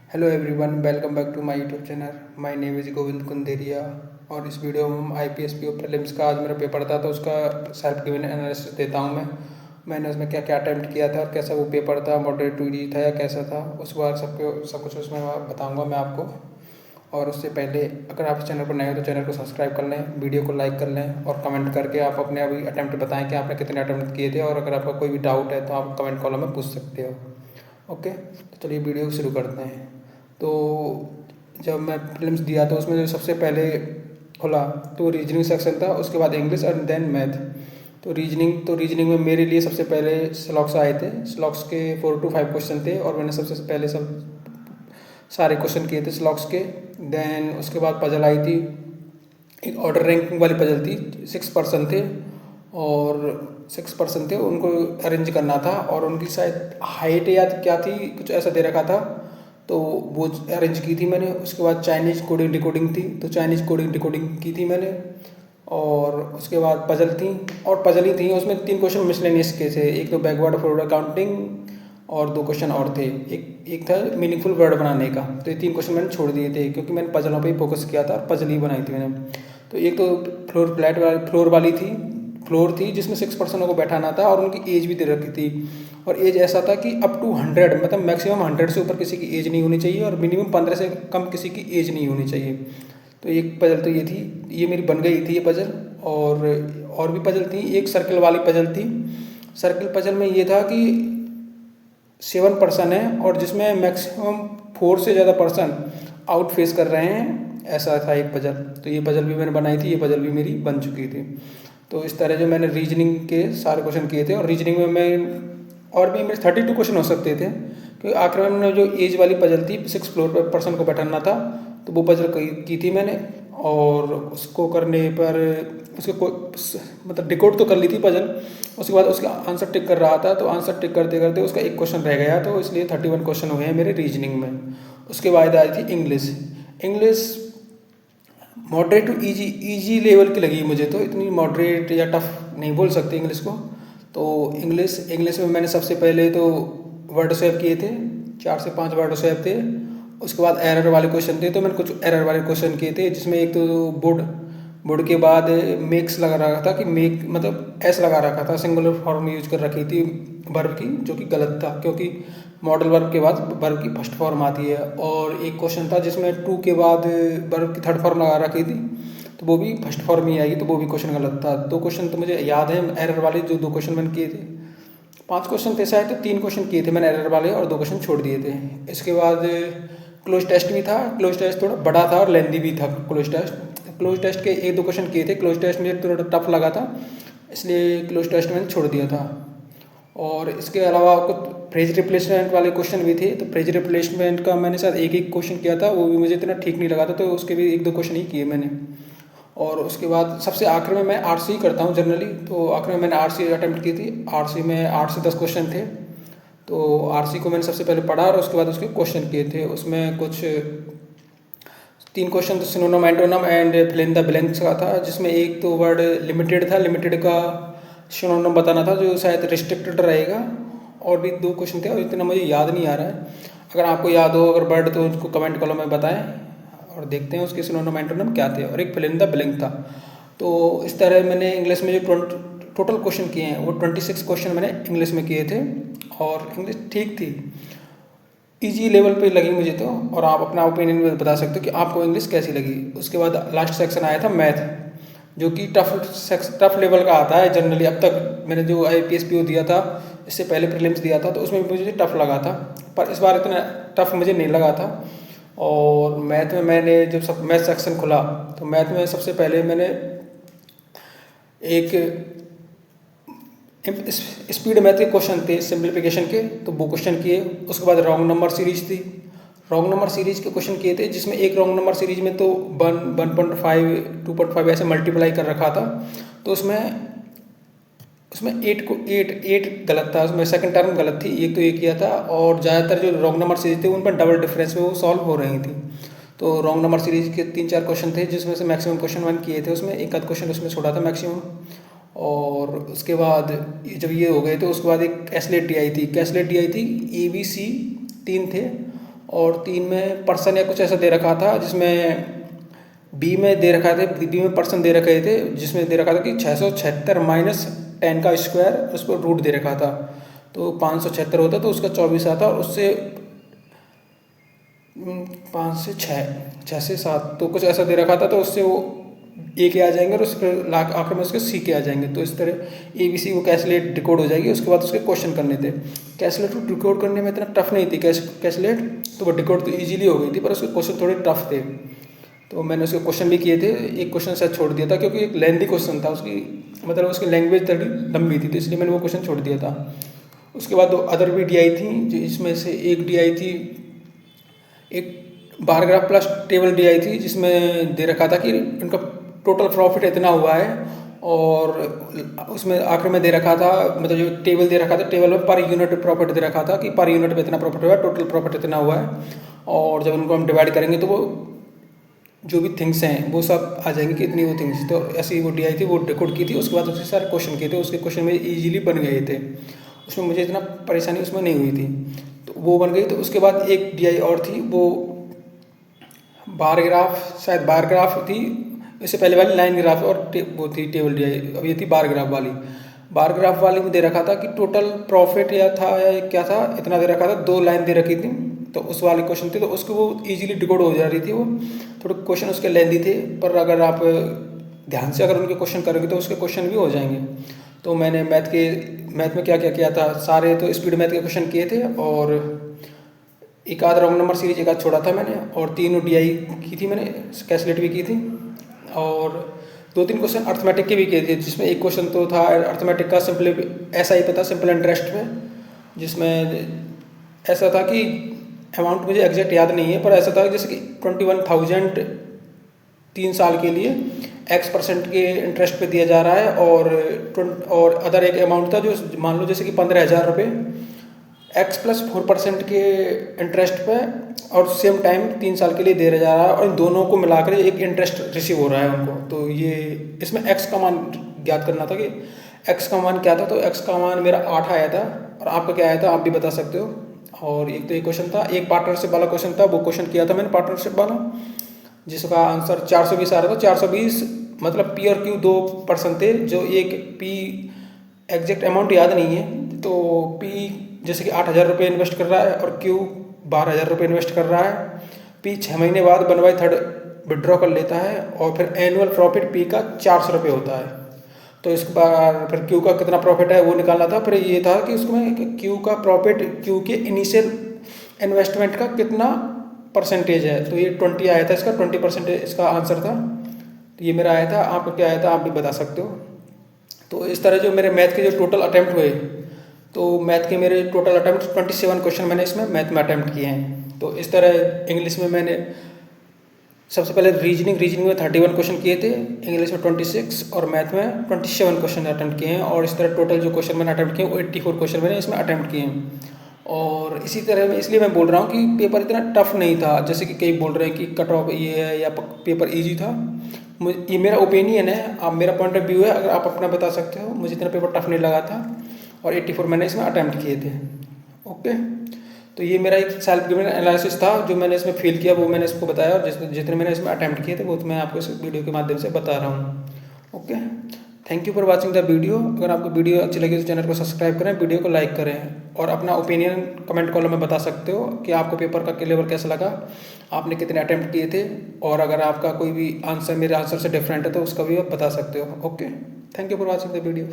Hello everyone, welcome back to my YouTube channel. My name is Govind Kunderiya. और इस video में हम IPS PO प्रीलिम्स का आज मेरा पेपर था, तो उसका सेल्फ गिवन एनालिसिस देता हूँ मैंने उसमें क्या क्या अटैम्प्ट किया था और कैसा वो पेपर था, मॉडरेट टू इजी था या कैसा था, उस बार सब कुछ उसमें बताऊँगा मैं आपको। और उससे पहले अगर आप इस चैनल पर नए हो तो चैनल को सब्सक्राइब कर लें, वीडियो को लाइक कर लें और कमेंट करके आप अपने अभी अटैम्प्ट बताएं कि आपने कितने अटैम्प्ट किए थे। और अगर आपका कोई भी डाउट है तो आप कमेंट कॉलम में पूछ सकते हो। ओके, तो चलिए वीडियो शुरू करते हैं। तो जब मैं प्रीलिम्स दिया तो उसमें जो सबसे पहले खुला तो रीजनिंग सेक्शन था, उसके बाद इंग्लिश एंड देन मैथ। तो रीजनिंग में मेरे लिए सबसे पहले स्लॉक्स आए थे। स्लॉक्स के 4 to 5 क्वेश्चन थे और मैंने सबसे पहले सब सारे क्वेश्चन किए थे स्लॉक्स के। देन उसके बाद पजल आई थी, एक ऑर्डर रैंकिंग वाली पजल थी। 6 पर्सन थे और 6 पर्सन थे, उनको अरेंज करना था और उनकी शायद हाइट या क्या थी, कुछ ऐसा दे रखा था, तो वो अरेंज की थी मैंने। उसके बाद चाइनीज कोडिंग डिकोडिंग थी, तो चाइनीज कोडिंग डिकोडिंग की थी मैंने। और उसके बाद पजल थी, और पजल ही थी, उसमें 3 क्वेश्चन मिसलेनियस के थे। एक तो बैकवर्ड फॉरवर्ड काउंटिंग और 2 क्वेश्चन और थे। एक था मीनिंगफुल वर्ड बनाने का। तो ये 3 क्वेश्चन मैंने छोड़ दिए थे क्योंकि मैंने पजलों पे ही फोकस किया था और पजल ही बनाई थी मैंने। तो एक तो फ्लोर वाली थी, फ्लोर थी जिसमें 6 पर्सनों को बैठाना था और उनकी एज भी दे रखी थी। और एज ऐसा था कि अप टू 100, मतलब मैक्सिमम 100 से ऊपर किसी की एज नहीं होनी चाहिए और मिनिमम 15 से कम किसी की एज नहीं होनी चाहिए। तो एक पजल तो ये थी, ये मेरी बन गई थी ये पजल। और भी पजल थी, एक सर्कल वाली पजल थी। सर्कल पजल में ये था कि 7 पर्सन है और जिसमें मैक्सिमम 4 से ज़्यादा पर्सन आउट फेस कर रहे हैं, ऐसा था एक पजल। तो ये पजल भी मैंने बनाई थी, ये पजल भी मेरी बन चुकी थी। तो इस तरह जो मैंने रीजनिंग के सारे क्वेश्चन किए थे। और रीजनिंग में मैं और भी मेरे 32 क्वेश्चन हो सकते थे, क्योंकि आखिर में मैंने जो एज वाली पजल थी, 6 फ्लोर पर पर्सन को बैठाना था, तो वो पजल की थी मैंने। और उसको करने पर उसको मतलब डिकोड तो कर ली थी पजल। उसके बाद उसका आंसर टिक कर रहा था, तो आंसर टिक करते करते उसका एक क्वेश्चन रह गया, तो इसलिए 31 क्वेश्चन हुए हैं मेरे रीजनिंग में। उसके बाद आई थी English. English moderate to easy level की लगी मुझे, तो इतनी मॉडरेट या टफ नहीं बोल सकते इंग्लिश को। तो इंग्लिश में मैंने सबसे पहले तो वर्ड स्वैप किए थे, 4 से 5 वर्ड स्वैप थे। उसके बाद एरर वाले क्वेश्चन थे, तो मैंने कुछ एरर वाले क्वेश्चन किए थे, जिसमें एक तो बुड बुड के बाद मेक्स लगा रखा था कि मेक मतलब एस लगा रखा था, सिंगुलर फॉर्म यूज कर रखी थी वर्ब की, जो कि गलत था क्योंकि मॉडल वर्ब के बाद वर्ब की फर्स्ट फॉर्म आती है। और एक क्वेश्चन था जिसमें टू के बाद वर्ब की थर्ड फॉर्म लगा रखी थी, तो वो भी फर्स्ट फॉर्म ही आएगी, तो वो भी क्वेश्चन गलत था। 2 क्वेश्चन तो मुझे याद है एरर वाले, जो 2 क्वेश्चन मैंने किए थे। 5 क्वेश्चन थे शायद, तो 3 क्वेश्चन किए थे मैंने एरर वाले और 2 क्वेश्चन छोड़ दिए थे। इसके बाद क्लोज टेस्ट भी था। क्लोज टेस्ट थोड़ा बड़ा था और लेंदी भी था। क्लोज टेस्ट के 1-2 क्वेश्चन किए थे। क्लोज टेस्ट मुझे थोड़ा टफ लगा था, इसलिए क्लोज टेस्ट मैंने छोड़ दिया था। और इसके अलावा कुछ फ्रेज रिप्लेसमेंट वाले क्वेश्चन भी थे, तो फ्रेज रिप्लेसमेंट का मैंने शायद एक क्वेश्चन किया था, वो भी मुझे इतना ठीक नहीं लगा था, तो उसके भी 1-2 क्वेश्चन ही किए मैंने। और उसके बाद सबसे आखिर में मैं आरसी करता हूँ जनरली, तो आखिर में मैंने आरसी अटेम्प्ट की थी। आरसी में 8 से 10 क्वेश्चन थे, तो आरसी को मैंने सबसे पहले पढ़ा और उसके बाद उसके क्वेश्चन किए थे। उसमें कुछ 3 क्वेश्चन तो synonym antonym and fill in the blanks का था, जिसमें एक तो वर्ड लिमिटेड था, लिमिटेड का सिनोनिम बताना था जो शायद रिस्ट्रिक्टेड रहेगा। और भी 2 क्वेश्चन थे और इतना मुझे याद नहीं आ रहा है। अगर आपको याद हो अगर वर्ड, तो उसको कमेंट कॉलम में बताएं और देखते हैं उसके सिनोनिम एंटोनिम क्या थे। और एक फिल इन द ब्लैंक था। तो इस तरह मैंने इंग्लिश में जो टोटल क्वेश्चन किए हैं, वो 26 क्वेश्चन मैंने इंग्लिश में किए थे। और इंग्लिश ठीक थी, इजी लेवल पे लगी मुझे तो। और आप अपना ओपिनियन में बता सकते हो कि आपको इंग्लिश कैसी लगी। उसके बाद लास्ट सेक्शन आया था मैथ, जो कि टफ लेवल का आता है जनरली। अब तक मैंने जो IPS PO दिया था, इससे पहले प्रीलिम्स दिया था, तो उसमें मुझे टफ लगा था, पर इस बार इतना टफ मुझे नहीं लगा था। और मैथ में मैंने जब सब मैथ सेक्शन खुला, तो मैथ में सबसे पहले मैंने एक स्पीड मैथ के क्वेश्चन थे सिंप्लीफिकेशन के, तो वो क्वेश्चन किए। उसके बाद रॉन्ग नंबर सीरीज थी, रॉन्ग नंबर सीरीज के क्वेश्चन किए थे, जिसमें एक रॉन्ग नंबर सीरीज में तो 1.5 2.5 ऐसे मल्टीप्लाई कर रखा था, तो उसमें उसमें 8 गलत था, उसमें सेकंड टर्म गलत थी, एक तो ये किया था। और ज़्यादातर जो रॉन्ग नंबर सीरीज थे उन पर डबल डिफरेंस में वो सॉल्व हो रही थी। तो रॉन्ग नंबर सीरीज के 3-4 क्वेश्चन थे, जिसमें से मैक्सिमम क्वेश्चन 1 किए थे, उसमें एक आध क्वेश्चन उसमें छोड़ा था मैक्सिमम। और उसके बाद जब ये हो गए, तो उसके बाद एक कैसलेट डी आई थी, ABC 3 थे। और 3 में पर्सन या कुछ ऐसा दे रखा था, जिसमें बी में दे रखा थे, बी में पर्सन दे रखे थे, जिसमें दे रखा था कि 676 माइनस 10 का स्क्वायर, उस पर रूट दे रखा था, तो 576 होता तो उसका 24 आता, और उससे 5 से 6 से 7 तो कुछ ऐसा दे रखा था, तो उससे वो ए के आ जाएंगे और उस पर आखिर में उसके सी के आ जाएंगे। तो इस तरह ABC वो कैलकुलेट डिकोड हो जाएगी। उसके बाद उसके क्वेश्चन करने थे। कैलकुलेट को डिकोड करने में इतना टफ नहीं थी, कैलकुलेट तो वो डिकोड तो ईजिली हो गई थी, पर उसके क्वेश्चन थोड़े टफ थे। तो मैंने उसके क्वेश्चन भी किए थे, एक क्वेश्चन शायद छोड़ दिया था क्योंकि एक लेंथी क्वेश्चन था, उसकी मतलब उसकी लैंग्वेज थोड़ी लंबी थी, तो इसलिए मैंने वो क्वेश्चन छोड़ दिया था। उसके बाद 2 अदर भी DI थी, जिसमें से एक DI थी, एक bar graph plus table DI थी, जिसमें दे रखा था कि उनका टोटल प्रॉफिट इतना हुआ है, और उसमें आखिर में दे रखा था, मतलब जो टेबल दे रखा था, टेबल में पर यूनिट प्रॉफिट दे रखा था कि पर यूनिट में इतना प्रॉफिट हुआ है, टोटल प्रॉफिट इतना हुआ है, और जब उनको हम डिवाइड करेंगे तो वो जो भी थिंग्स हैं वो सब आ जाएंगे कि इतनी वो थिंग्स। तो ऐसी वो DI थी, वो डिकोड की थी। उसके बाद उसके सारे क्वेश्चन किए थे, उसके क्वेश्चन में ईजिली बन गए थे, उसमें मुझे इतना परेशानी उसमें नहीं हुई थी, तो वो बन गई। तो उसके बाद एक DI और थी, वो बार ग्राफ, शायद बार ग्राफ थी, इससे पहले वाली लाइन ग्राफ और वो थी टेबल DI, अब ये थी बार ग्राफ वाली। बार ग्राफ वाली में दे रखा था कि टोटल प्रॉफिट या था या क्या था, इतना दे रखा था, 2 लाइन दे रखी थी, तो उस वाले क्वेश्चन थे, तो उसको वो इजीली डिकोड हो जा रही थी। वो थोड़े क्वेश्चन उसके लेंदी थे, पर अगर आप ध्यान से अगर उनके क्वेश्चन करोगे तो उसके क्वेश्चन भी हो जाएंगे। तो मैंने मैथ में क्या क्या किया था, सारे तो स्पीड मैथ के क्वेश्चन किए थे, और एक आध रॉन्ग नंबर सीरीज एक आध छोड़ा था मैंने, और 3 DI की थी मैंने, कैलकुलेट भी की थी, और 2-3 क्वेश्चन अर्थमेटिक के भी किए थे, जिसमें एक क्वेश्चन तो था अर्थमेटिक का सिंपल ऐसा ही पता, सिंपल इंटरेस्ट में, जिसमें ऐसा था कि अमाउंट मुझे एग्जैक्ट याद नहीं है, पर ऐसा था जैसे कि 21,000 3 साल के लिए X% के इंटरेस्ट पे दिया जा रहा है, और अदर एक अमाउंट था जो मान लो जैसे कि 15,000 रुपये X+4% के इंटरेस्ट पे, और सेम टाइम 3 साल के लिए दे जा रहा है, और इन दोनों को मिलाकर एक इंटरेस्ट रिसीव हो रहा है उनको। तो ये इसमें X का मान ज्ञात करना था कि X का मान क्या था, तो X का मान मेरा 8 आया था, और आपका क्या आया था आप भी बता सकते हो। और एक तो ये क्वेश्चन था, एक पार्टनरशिप वाला क्वेश्चन था, वो क्वेश्चन किया था मैंने पार्टनरशिप वाला, जिसका आंसर 420 आ रहा था। 420 मतलब P और Q 2 पर्सन थे, जो एक P एग्जैक्ट अमाउंट याद नहीं है, तो P जैसे कि 8,000 रुपये इन्वेस्ट कर रहा है, और Q 12,000 रुपये इन्वेस्ट कर रहा है। P 6 महीने बाद 1/3 विड्रॉ कर लेता है, और फिर एनुअल प्रॉफिट P का 400 रुपये होता है। तो इसके बाद फिर Q का कितना प्रॉफिट है वो निकालना था। फिर ये था कि उसमें Q का प्रॉफिट, Q के इनिशियल इन्वेस्टमेंट का कितना परसेंटेज है, तो ये 20 आया था, इसका 20% इसका आंसर था। तो ये मेरा आया था, आपका क्या आया था आप भी बता सकते हो। तो इस तरह जो मेरे मैथ के जो टोटल अटैम्प्ट हुए, तो मैथ के मेरे टोटल अटैम्प्ट 27 क्वेश्चन मैंने इसमें मैथ में अटैम्प्ट किए हैं। तो इस तरह इंग्लिश में मैंने सबसे पहले रीजनिंग में 31 क्वेश्चन किए थे, इंग्लिश में 26 और मैथ में 27 क्वेश्चन अटैम्प्ट किए हैं। और इस तरह टोटल जो क्वेश्चन मैंने अटैम्प्ट किए वो 84 क्वेश्चन मैंने इसमें अटैम्प्ट किए हैं। और इसी तरह में इसलिए मैं बोल रहा हूँ कि पेपर इतना टफ नहीं था, जैसे कि कई बोल रहे हैं कि कट ऑफ ये है या पेपर ईजी था। ये मेरा ओपिनियन है, आप मेरा पॉइंट ऑफ व्यू है, अगर आप अपना बता सकते हो। मुझे इतना पेपर टफ नहीं लगा था, और 84 मैंने इसमें अटैम्प्ट किए थे। ओके, तो ये मेरा एक सेल्फ गिवन एनालिसिस था जो मैंने इसमें फील किया, वो मैंने इसको बताया, और जितने मैंने इसमें अटैम्प्ट किए थे वो तो मैं आपको इस वीडियो के माध्यम से बता रहा हूँ। Okay, thank you for watching the video. अगर आपको वीडियो अच्छी लगी तो चैनल को सब्सक्राइब करें, वीडियो को लाइक करें, और अपना ओपिनियन कमेंट कॉलम में बता सकते हो कि आपको पेपर का लेवल कैसा लगा, आपने कितने अटैम्प्ट किए थे, और अगर आपका कोई भी आंसर मेरे आंसर से डिफरेंट है तो उसका भी आप बता सकते हो। Okay, thank you for watching the video.